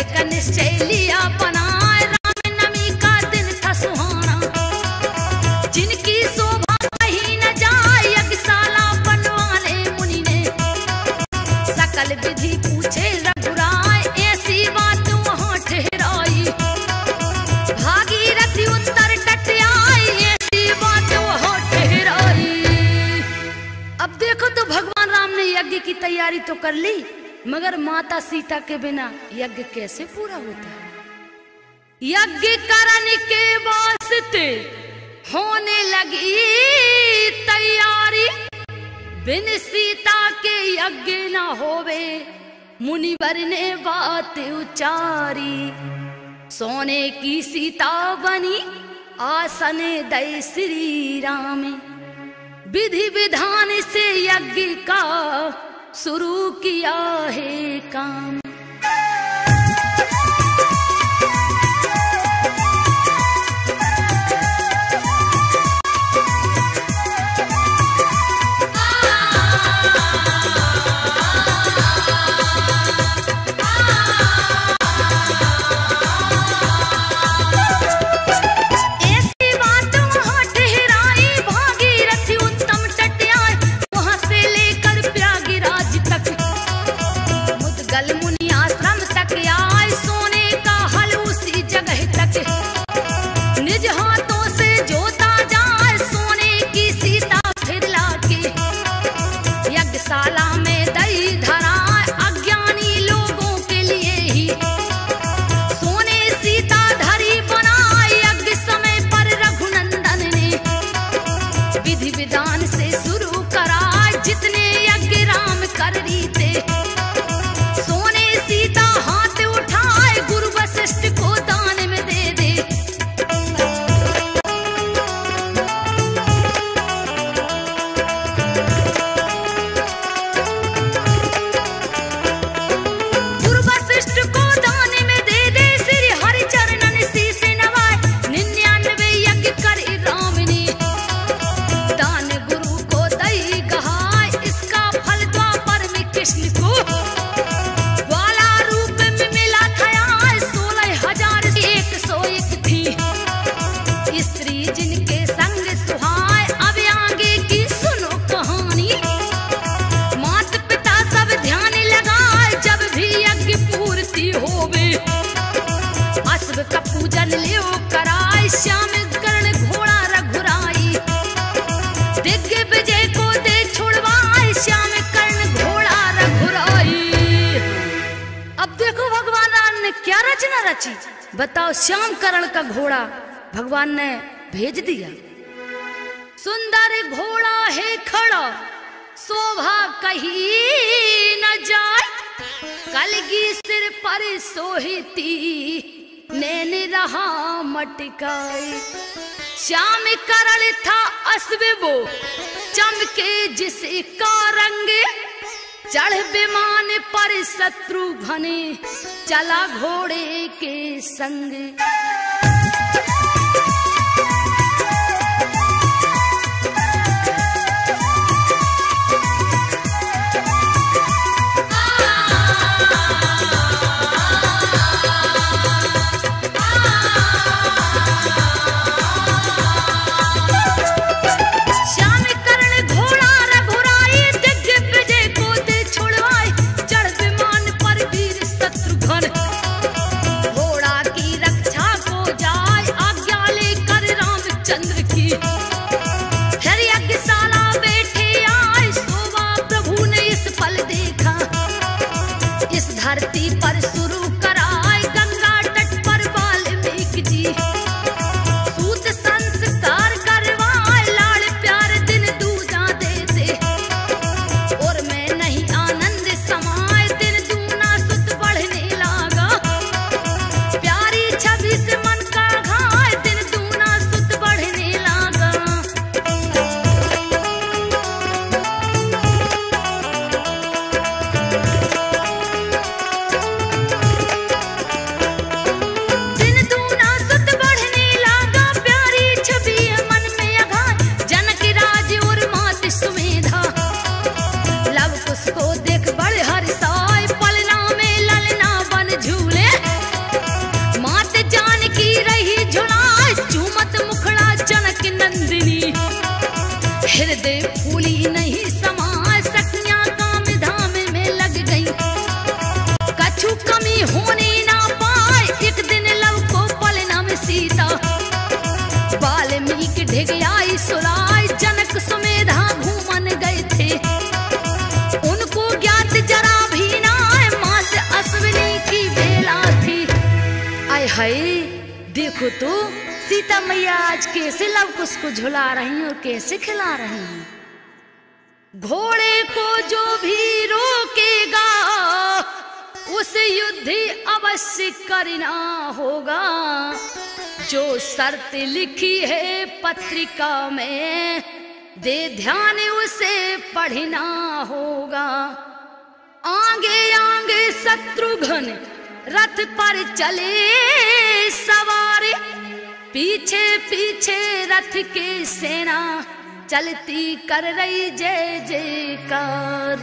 का निश्चय लिया बनाए, राम नवमी का दिन था सुहाना। जिनकी शोभा कहीं न जाए, यज्ञशाला बनवाने मुनि ने। सकल विधि पूछे रघुराय, ऐसी बात वहां ठहराई। भागीरथी उत्तर तट आई, ऐसी बात वहां ठहराई। अब देखो तो भगवान राम ने यज्ञ की तैयारी तो कर ली, मगर माता सीता के बिना यज्ञ कैसे पूरा होता है। यज्ञ करने के वास्ते होने लगी तैयारी, बिन सीता के यज्ञ न होवे, मुनिवर ने बात उचारी। सोने की सीता बनी आसन दय श्री राम, विधि विधान से यज्ञ का शुरू किया है काम। बताओ, श्याम करण का घोड़ा भगवान ने भेज दिया। सुंदर घोड़ा है खड़ा, शोभा कहीं न जाए, कलगी सिर पर सोहिती, नैन रहा मटकाए। श्याम करण था अश्व वो, चमके जिसका रंग, चढ़ विमान पर शत्रुघ्न, चला घोड़े के संग। धरती पर शुरू कराए, गंगा तट पर वाल्मीकि जी, सूत संस्कार करवाए, लाड़ प्यार दिन दूजा देते, और मैं नहीं आनंद समाए, दिन दूना सुत बढ़ने लगा, प्यारी छवि से मन का घाय, दिन दूना सुत बढ़ने लगा। दे फूली नहीं समाज सखियां काम धाम में लग गई। कछु कमी होने ना पाए एक दिन लव को पलना में सीता। वाल्मीकि ढिग आई सुराय जनक सुमेधा घूमन गए थे। उनको ज्ञात जरा भी ना मां से अश्विनी की बेला थी। आय हाय देखो तो सीता मैया आज कैसे लव कुश को झुला रही और कैसे खिला रही हैं। घोड़े को जो भी रोकेगा उसे युद्ध अवश्य करना होगा। जो शर्त लिखी है पत्रिका में दे ध्यान उसे पढ़ना होगा। आगे आगे शत्रुघ्न रथ पर चले सवार। पीछे पीछे रथ के सेना चलती कर रही जय जयकार।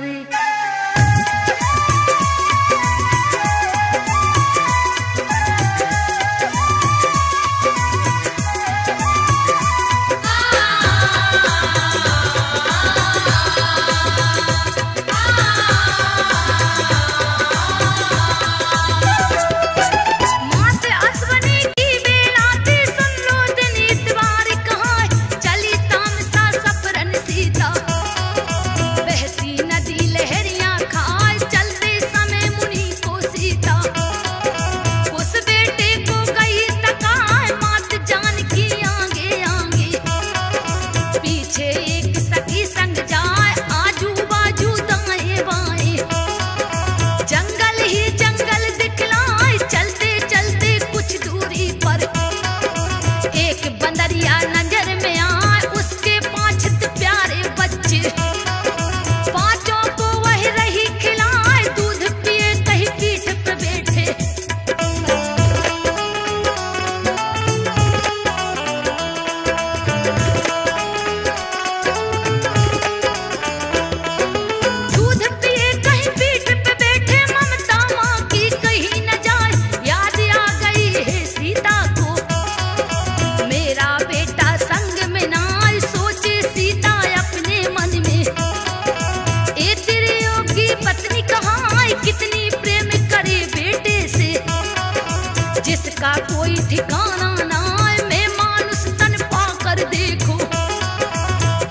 जिसका कोई ठिकाना ना मैं मानुष तन पाकर देखो।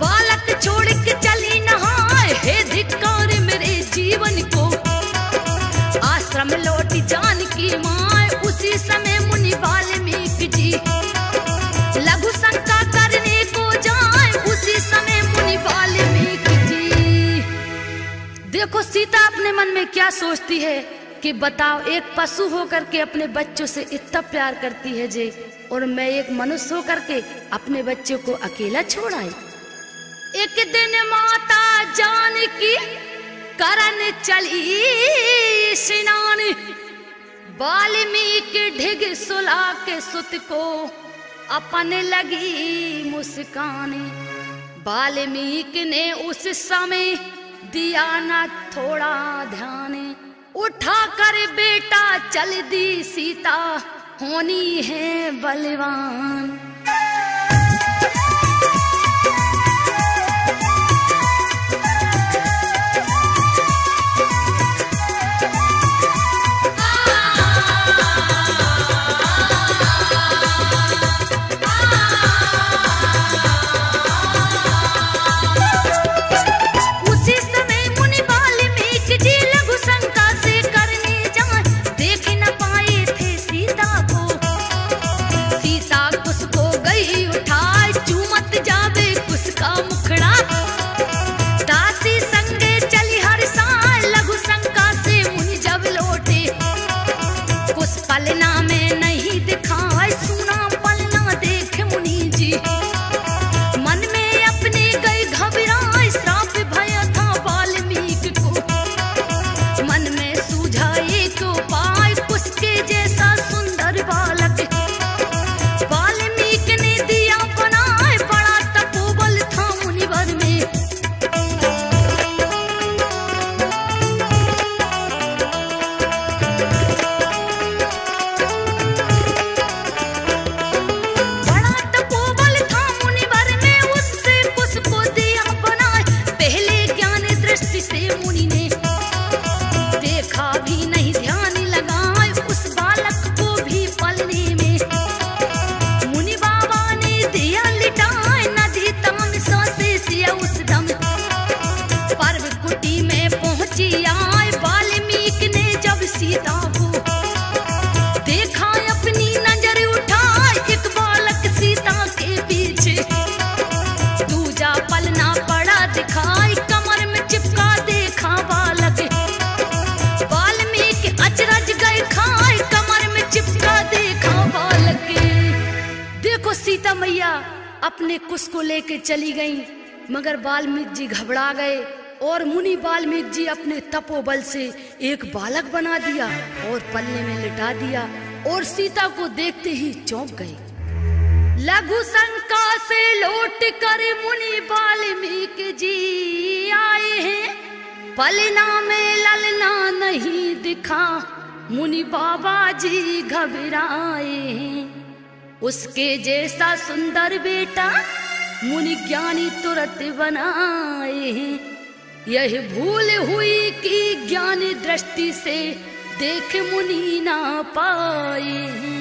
बालक छोड़ के चली नहाए हे धिक्कार मेरे जीवन को। आश्रम लौट जान की माँ उसी समय मुनि वाल्मीकि जी। लघु शंका करने को जाए उसी समय मुनि वाल्मीकि जी। देखो सीता अपने मन में क्या सोचती है कि बताओ एक पशु होकर के अपने बच्चों से इतना प्यार करती है जे, और मैं एक मनुष्य होकर के अपने बच्चों को अकेला छोड़ आई। एक दिन माता जानकी करन चली स्नान। वाल्मीकि ढिग सुला के सुत को अपन लगी मुस्कान। वाल्मीकि ने उस समय दिया न थोड़ा ध्यान। उठा कर बेटा चल दी सीता होनी है बलवान। मैया अपने कुश को लेके चली गईं, मगर वाल्मीकि जी घबरा गए और मुनि वाल्मीकि जी अपने तपोबल से एक बालक बना दिया और पल्ले में लिटा दिया और सीता को देखते ही चौंक गए। लघु शंका से लौट कर मुनि वाल्मीकि जी आए हैं, पलना में ललना नहीं दिखा, मुनि बाबा जी घबराए हैं। उसके जैसा सुंदर बेटा मुनि ज्ञानी तुरंत बनाए हैं, यह भूल हुई कि ज्ञानी दृष्टि से देख मुनि ना पाए हैं।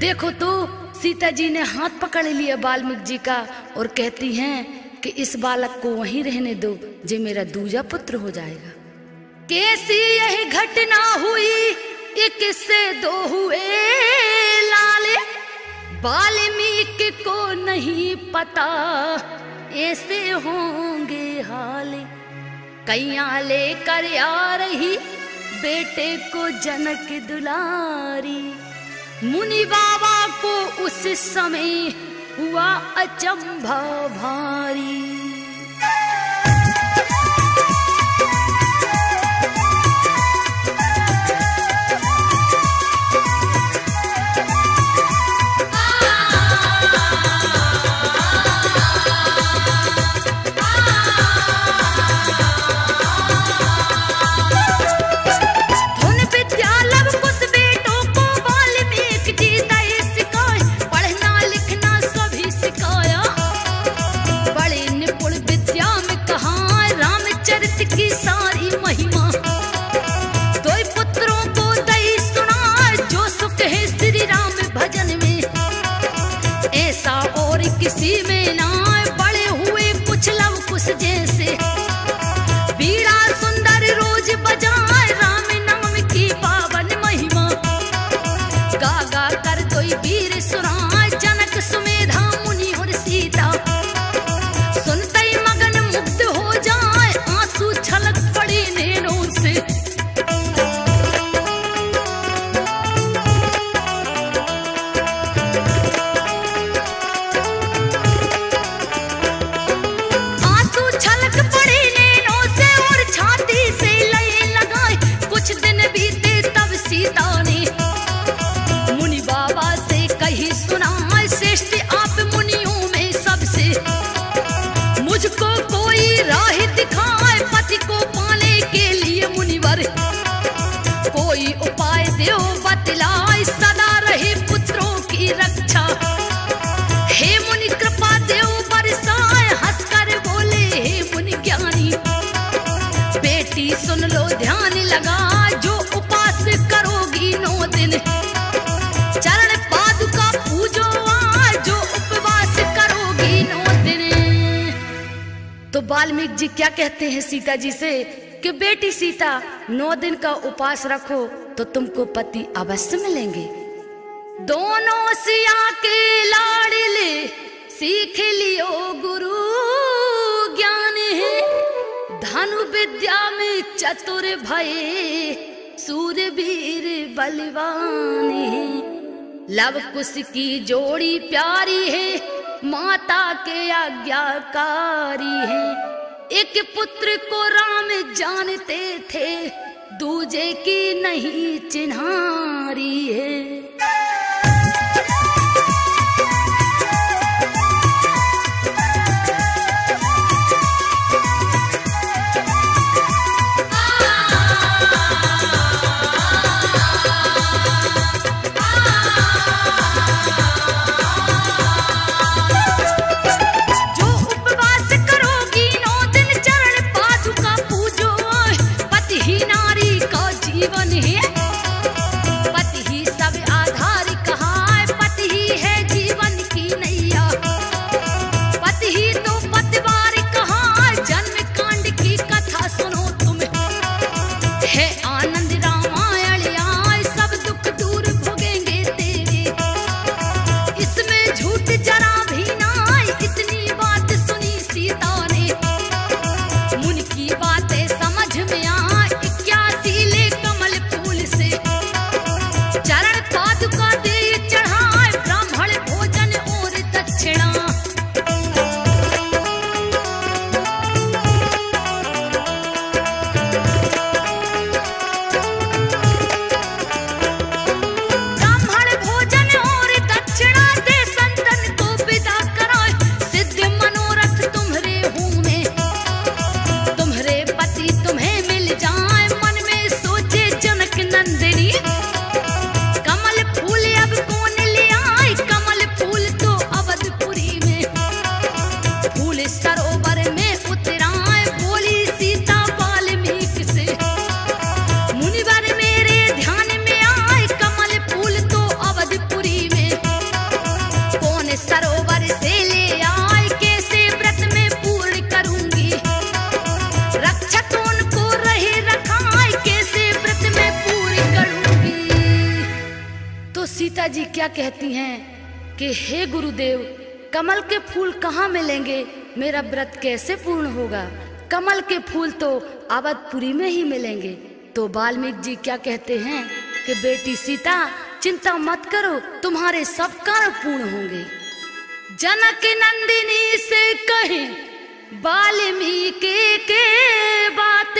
देखो तो सीता जी ने हाथ पकड़ लिया वाल्मीकि जी का और कहती हैं कि इस बालक को वहीं रहने दो, जे मेरा दूजा पुत्र हो जाएगा। कैसी यह घटना हुई, एक से दो हुए लाले, वाल्मीकि को नहीं पता ऐसे होंगे हाले। कैया लेकर आ रही बेटे को जनक दुलारी, मुनि बाबा को उस समय हुआ अचंभा भारी। किसी में ना बड़े हुए कुछ लव कुछ जैसे, बीड़ा सुंदर रोज बजाए राम नाम की पावन महिमा। गा गा कर कोई वीर सुनाए जनक सुमेधा मुनि और सीता, सुनते ही मगन मुग्ध हो जाए आंसू छलक पड़े नैनों से। तो वाल्मीकि जी क्या कहते हैं सीता जी से कि बेटी सीता 9 दिन का उपवास रखो तो तुमको पति अवश्य मिलेंगे। दोनों सिया के लाडले सीख लियो गुरु ज्ञान है, धनु विद्या में चतुर भये सूरवीर बलवान है। लव कुश की जोड़ी प्यारी है, माता के आज्ञाकारी है। एक पुत्र को राम जानते थे, दूजे की नहीं चिन्हारी है। सीता जी क्या कहती हैं कि हे गुरुदेव, कमल के फूल कहाँ मिलेंगे, मेरा व्रत कैसे पूर्ण होगा? कमल के फूल तो अवधपुरी में ही मिलेंगे। तो वाल्मीकि जी क्या कहते हैं कि बेटी सीता चिंता मत करो, तुम्हारे सब कार्य पूर्ण होंगे। जनक नंदिनी से कहे वाल्मीकि के बात,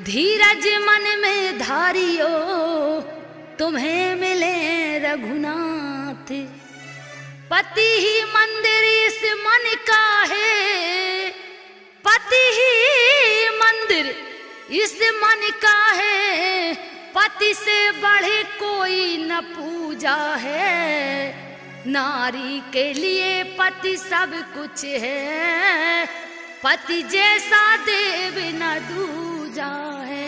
धीरज मन में धारियो तुम्हें मिले रघुनाथ। पति ही मंदिर इस मन का है, पति ही मंदिर इस मन का है, पति से बढ़े कोई न पूजा है। नारी के लिए पति सब कुछ है, पति जैसा देव न दूजा है।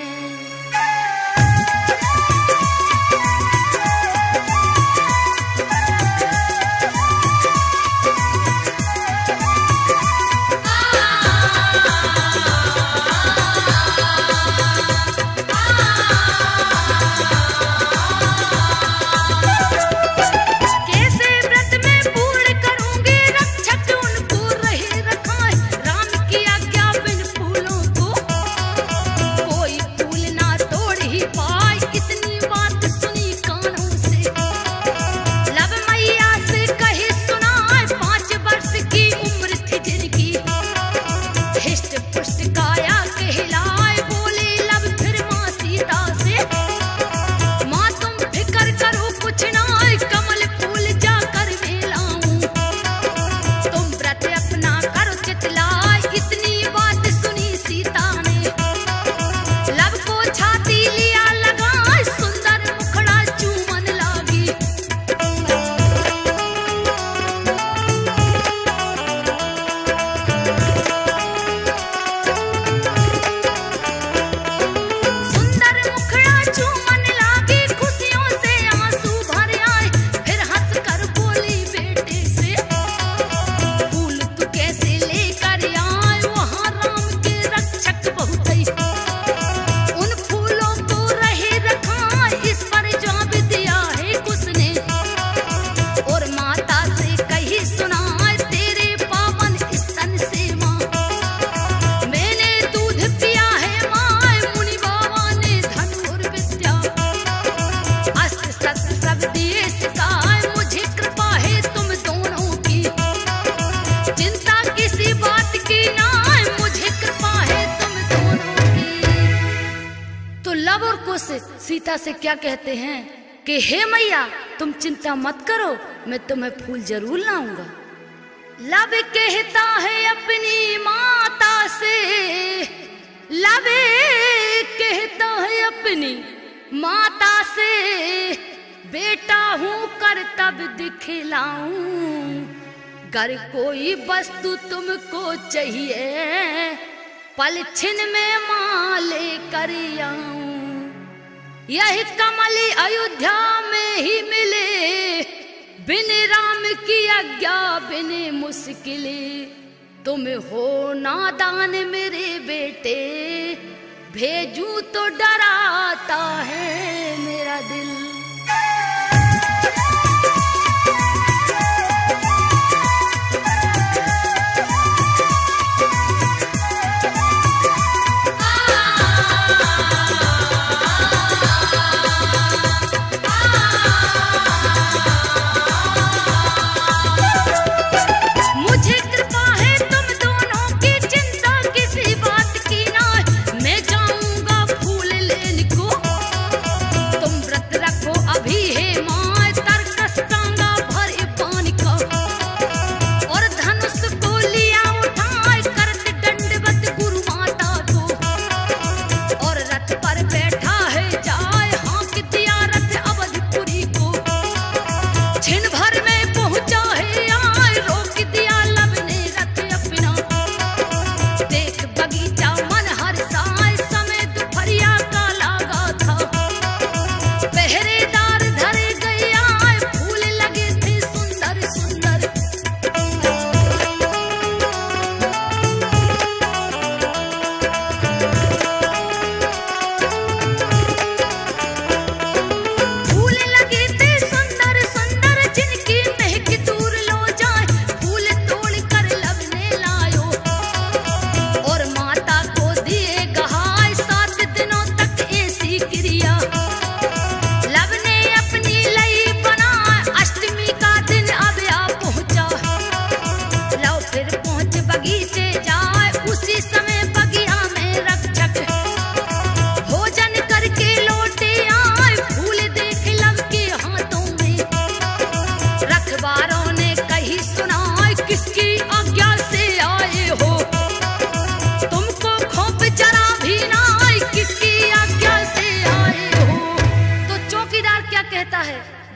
सीता से क्या कहते हैं कि हे मैया तुम चिंता मत करो, मैं तुम्हें फूल जरूर लाऊंगा। लव कहता है अपनी माता से, लव कहता है अपनी माता से, बेटा हूँ कर्तव्य दिखलाऊं। अगर कोई वस्तु तुमको चाहिए पल छिन में मां लेकर आऊं। यही कमली अयोध्या में ही मिले, बिन राम की आज्ञा बिन मुश्किले। तुम हो नादान मेरे बेटे, भेजूं तो डराता है मेरा दिल।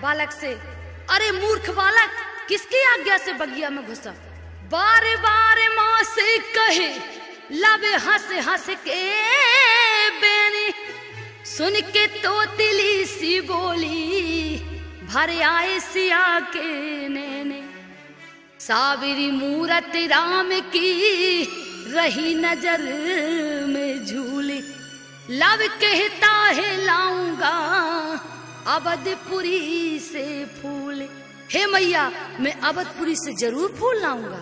बालक से, अरे मूर्ख बालक किसकी आज्ञा से बगिया में घुसा। बार बार माँ से कहे, लब हंस हंस के बेनी। सुन के तोतली सी बोली, भर आए सिया के नैने। सावरी मूरत राम की रही नजर में झूली। लब कहता है लाऊंगा अवधपुरी से फूल। हे मैया मैं अवधपुरी से जरूर फूल लाऊंगा।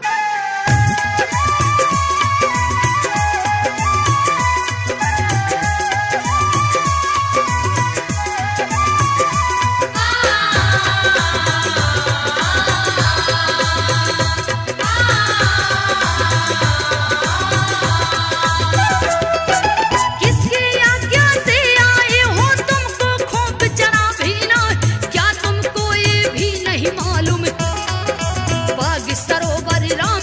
सरोवर राम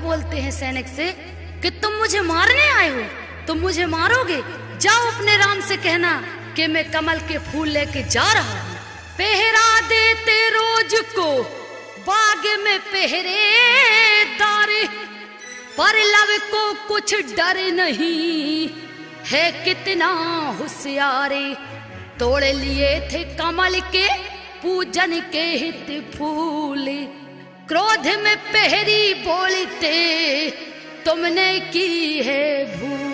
बोलते हैं सैनिक से कि तुम मुझे मारने आए हो, तुम मुझे मारोगे, जाओ अपने राम से कहना कि मैं कमल के फूल लेके जा रहा हूँ। पहरा देते रोज को बाग में पहरेदार, पर लव को कुछ डर नहीं है कितना होशियारे। तोड़ लिए थे कमल के पूजन के हित फूल, क्रोध में पहरी बोलते तुमने की है भूल।